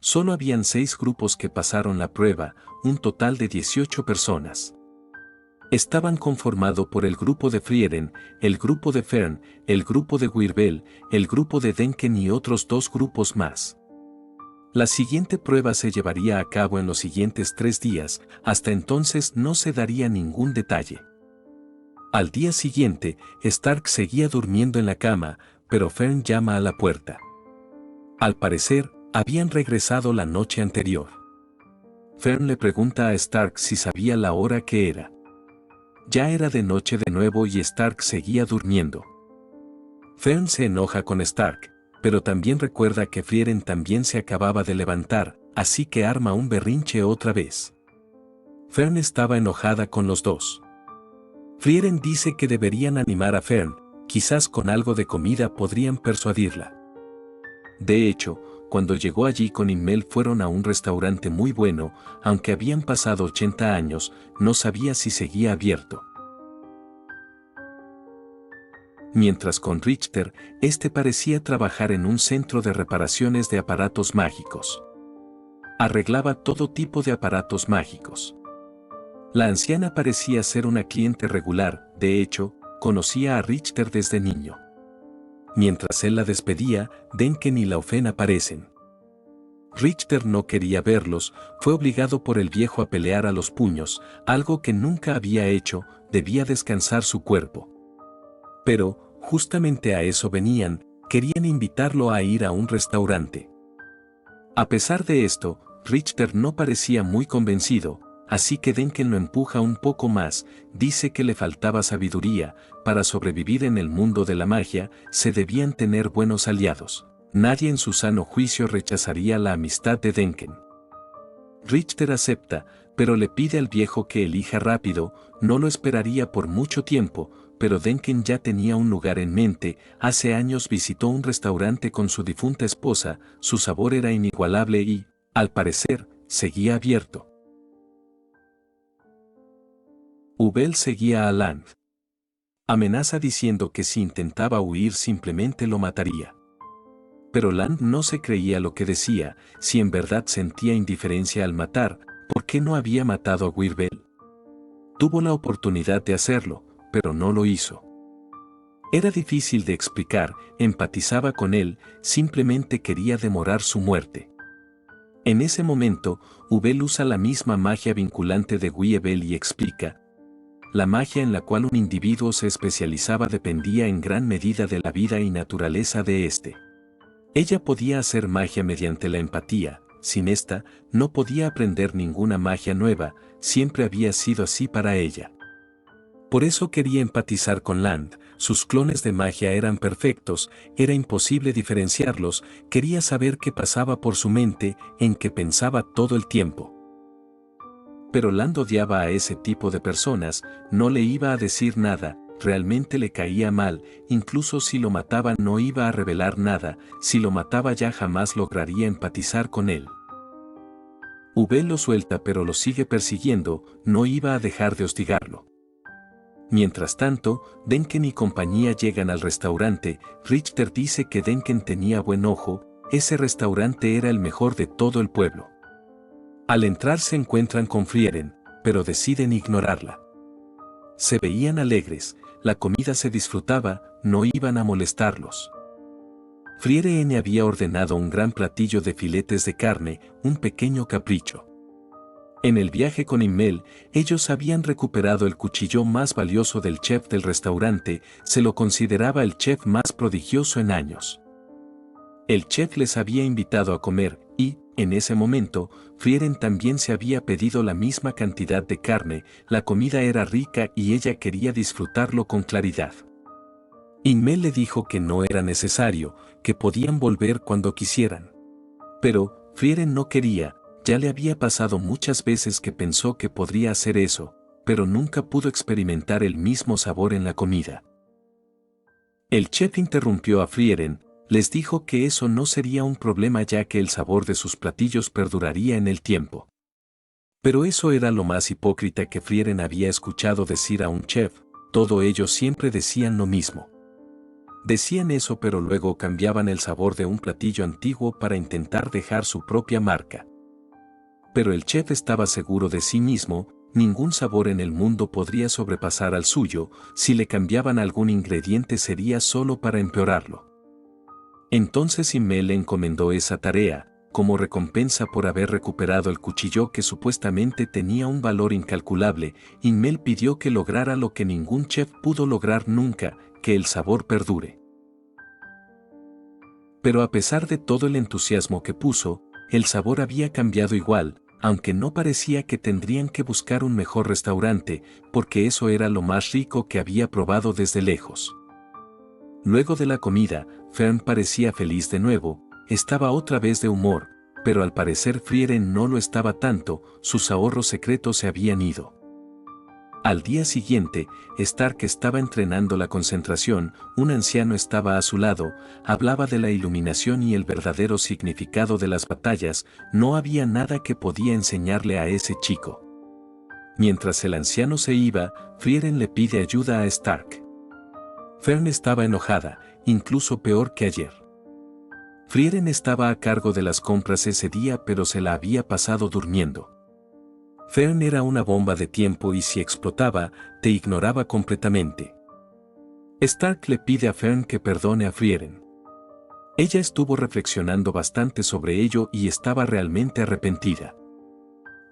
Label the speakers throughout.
Speaker 1: Solo habían 6 grupos que pasaron la prueba, un total de 18 personas. Estaban conformados por el grupo de Frieren, el grupo de Fern, el grupo de Wirbel, el grupo de Denken y otros 2 grupos más. La siguiente prueba se llevaría a cabo en los siguientes 3 días, hasta entonces no se daría ningún detalle. Al día siguiente, Stark seguía durmiendo en la cama, pero Fern llama a la puerta. Al parecer, habían regresado la noche anterior. Fern le pregunta a Stark si sabía la hora que era. Ya era de noche de nuevo y Stark seguía durmiendo. Fern se enoja con Stark, pero también recuerda que Frieren también se acababa de levantar, así que arma un berrinche otra vez. Fern estaba enojada con los dos. Frieren dice que deberían animar a Fern, quizás con algo de comida podrían persuadirla. De hecho, cuando llegó allí con Immel fueron a un restaurante muy bueno, aunque habían pasado 80 años, no sabía si seguía abierto. Mientras con Richter, este parecía trabajar en un centro de reparaciones de aparatos mágicos. Arreglaba todo tipo de aparatos mágicos. La anciana parecía ser una cliente regular, de hecho, conocía a Richter desde niño. Mientras él la despedía, Denken y Laufen aparecen. Richter no quería verlos, fue obligado por el viejo a pelear a los puños, algo que nunca había hecho, debía descansar su cuerpo. Pero, justamente a eso venían, querían invitarlo a ir a un restaurante. A pesar de esto, Richter no parecía muy convencido, así que Denken lo empuja un poco más, dice que le faltaba sabiduría, para sobrevivir en el mundo de la magia, se debían tener buenos aliados. Nadie en su sano juicio rechazaría la amistad de Denken. Richter acepta, pero le pide al viejo que elija rápido, no lo esperaría por mucho tiempo, pero Denken ya tenía un lugar en mente, hace años visitó un restaurante con su difunta esposa, su sabor era inigualable y, al parecer, seguía abierto. Ubel seguía a Land. Amenaza diciendo que si intentaba huir simplemente lo mataría. Pero Land no se creía lo que decía, si en verdad sentía indiferencia al matar, ¿por qué no había matado a Wirbel? Tuvo la oportunidad de hacerlo, pero no lo hizo. Era difícil de explicar, empatizaba con él, simplemente quería demorar su muerte. En ese momento, Ubel usa la misma magia vinculante de Wiebel y explica. La magia en la cual un individuo se especializaba dependía en gran medida de la vida y naturaleza de éste. Ella podía hacer magia mediante la empatía, sin esta, no podía aprender ninguna magia nueva, siempre había sido así para ella. Por eso quería empatizar con Land, sus clones de magia eran perfectos, era imposible diferenciarlos, quería saber qué pasaba por su mente, en qué pensaba todo el tiempo. Pero Land odiaba a ese tipo de personas, no le iba a decir nada, realmente le caía mal, incluso si lo mataba no iba a revelar nada, si lo mataba ya jamás lograría empatizar con él. Ubel lo suelta pero lo sigue persiguiendo, no iba a dejar de hostigarlo. Mientras tanto, Denken y compañía llegan al restaurante, Richter dice que Denken tenía buen ojo, ese restaurante era el mejor de todo el pueblo. Al entrar se encuentran con Frieren, pero deciden ignorarla. Se veían alegres, la comida se disfrutaba, no iban a molestarlos. Frieren había ordenado un gran platillo de filetes de carne, un pequeño capricho. En el viaje con Immel, ellos habían recuperado el cuchillo más valioso del chef del restaurante, se lo consideraba el chef más prodigioso en años. El chef les había invitado a comer, y, en ese momento, Frieren también se había pedido la misma cantidad de carne, la comida era rica y ella quería disfrutarlo con claridad. Immel le dijo que no era necesario, que podían volver cuando quisieran. Pero, Frieren no quería, ya le había pasado muchas veces que pensó que podría hacer eso, pero nunca pudo experimentar el mismo sabor en la comida. El chef interrumpió a Frieren, les dijo que eso no sería un problema ya que el sabor de sus platillos perduraría en el tiempo. Pero eso era lo más hipócrita que Frieren había escuchado decir a un chef, todos ellos siempre decían lo mismo. Decían eso, pero luego cambiaban el sabor de un platillo antiguo para intentar dejar su propia marca. Pero el chef estaba seguro de sí mismo, ningún sabor en el mundo podría sobrepasar al suyo, si le cambiaban algún ingrediente sería solo para empeorarlo. Entonces Himmel le encomendó esa tarea, como recompensa por haber recuperado el cuchillo que supuestamente tenía un valor incalculable. Himmel pidió que lograra lo que ningún chef pudo lograr nunca, que el sabor perdure. Pero a pesar de todo el entusiasmo que puso, el sabor había cambiado igual, aunque no parecía que tendrían que buscar un mejor restaurante, porque eso era lo más rico que había probado desde lejos. Luego de la comida, Fern parecía feliz de nuevo, estaba otra vez de humor, pero al parecer Frieren no lo estaba tanto, sus ahorros secretos se habían ido. Al día siguiente, Stark estaba entrenando la concentración, un anciano estaba a su lado, hablaba de la iluminación y el verdadero significado de las batallas, no había nada que podía enseñarle a ese chico. Mientras el anciano se iba, Frieren le pide ayuda a Stark. Fern estaba enojada, incluso peor que ayer. Frieren estaba a cargo de las compras ese día, pero se la había pasado durmiendo. Fern era una bomba de tiempo y si explotaba, te ignoraba completamente. Stark le pide a Fern que perdone a Frieren. Ella estuvo reflexionando bastante sobre ello y estaba realmente arrepentida.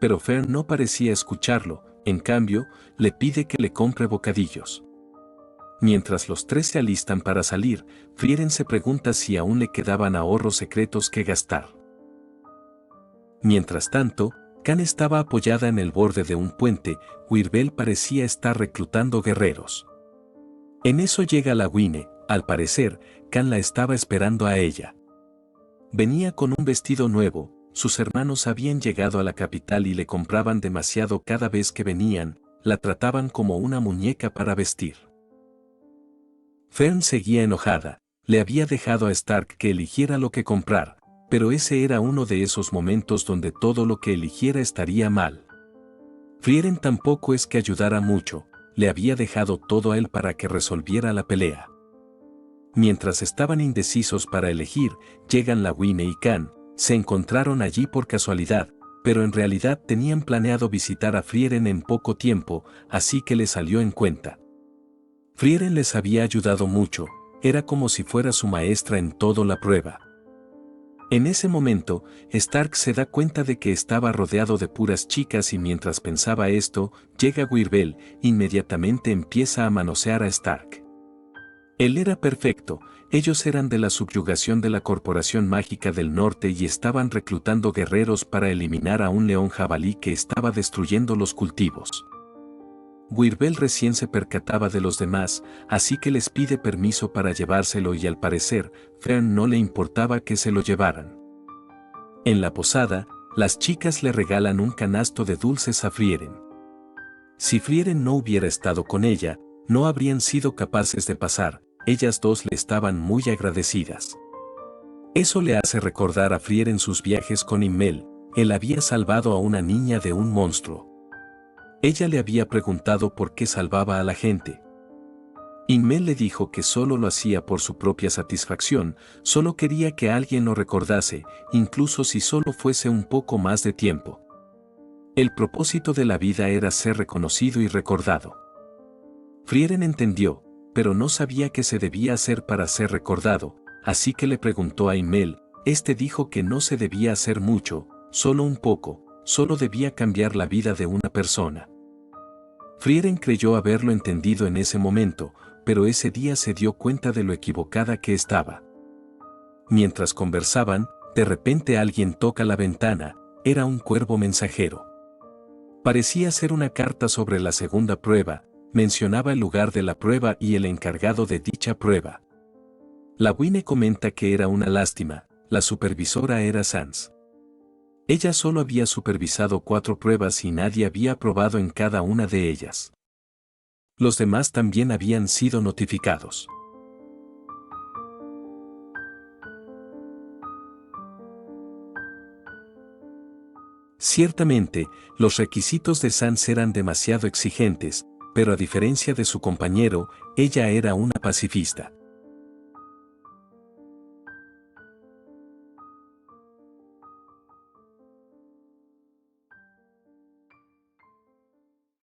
Speaker 1: Pero Fern no parecía escucharlo, en cambio, le pide que le compre bocadillos. Mientras los tres se alistan para salir, Frieren se pregunta si aún le quedaban ahorros secretos que gastar. Mientras tanto, Khan estaba apoyada en el borde de un puente, Wirbel parecía estar reclutando guerreros. En eso llega la Gwine, al parecer, Khan la estaba esperando a ella. Venía con un vestido nuevo, sus hermanos habían llegado a la capital y le compraban demasiado cada vez que venían, la trataban como una muñeca para vestir. Fern seguía enojada, le había dejado a Stark que eligiera lo que comprar, pero ese era uno de esos momentos donde todo lo que eligiera estaría mal. Frieren tampoco es que ayudara mucho, le había dejado todo a él para que resolviera la pelea. Mientras estaban indecisos para elegir, llegan la Gwine y Khan, se encontraron allí por casualidad, pero en realidad tenían planeado visitar a Frieren en poco tiempo, así que le salió en cuenta. Frieren les había ayudado mucho, era como si fuera su maestra en toda la prueba. En ese momento, Stark se da cuenta de que estaba rodeado de puras chicas y mientras pensaba esto, llega Wirbel, inmediatamente empieza a manosear a Stark. Él era perfecto, ellos eran de la subyugación de la Corporación Mágica del Norte y estaban reclutando guerreros para eliminar a un león jabalí que estaba destruyendo los cultivos. Wirbel recién se percataba de los demás, así que les pide permiso para llevárselo y al parecer, Fern no le importaba que se lo llevaran. En la posada, las chicas le regalan un canasto de dulces a Frieren. Si Frieren no hubiera estado con ella, no habrían sido capaces de pasar, ellas dos le estaban muy agradecidas. Eso le hace recordar a Frieren sus viajes con Himmel, él había salvado a una niña de un monstruo. Ella le había preguntado por qué salvaba a la gente. Himmel le dijo que solo lo hacía por su propia satisfacción, solo quería que alguien lo recordase, incluso si solo fuese un poco más de tiempo. El propósito de la vida era ser reconocido y recordado. Frieren entendió, pero no sabía qué se debía hacer para ser recordado, así que le preguntó a Himmel, este dijo que no se debía hacer mucho, solo un poco, solo debía cambiar la vida de una persona. Frieren creyó haberlo entendido en ese momento, pero ese día se dio cuenta de lo equivocada que estaba. Mientras conversaban, de repente alguien toca la ventana, era un cuervo mensajero. Parecía ser una carta sobre la segunda prueba, mencionaba el lugar de la prueba y el encargado de dicha prueba. La Gwine comenta que era una lástima, la supervisora era Sans. Ella solo había supervisado 4 pruebas y nadie había aprobado en cada una de ellas. Los demás también habían sido notificados. Ciertamente, los requisitos de Sans eran demasiado exigentes, pero a diferencia de su compañero, ella era una pacifista.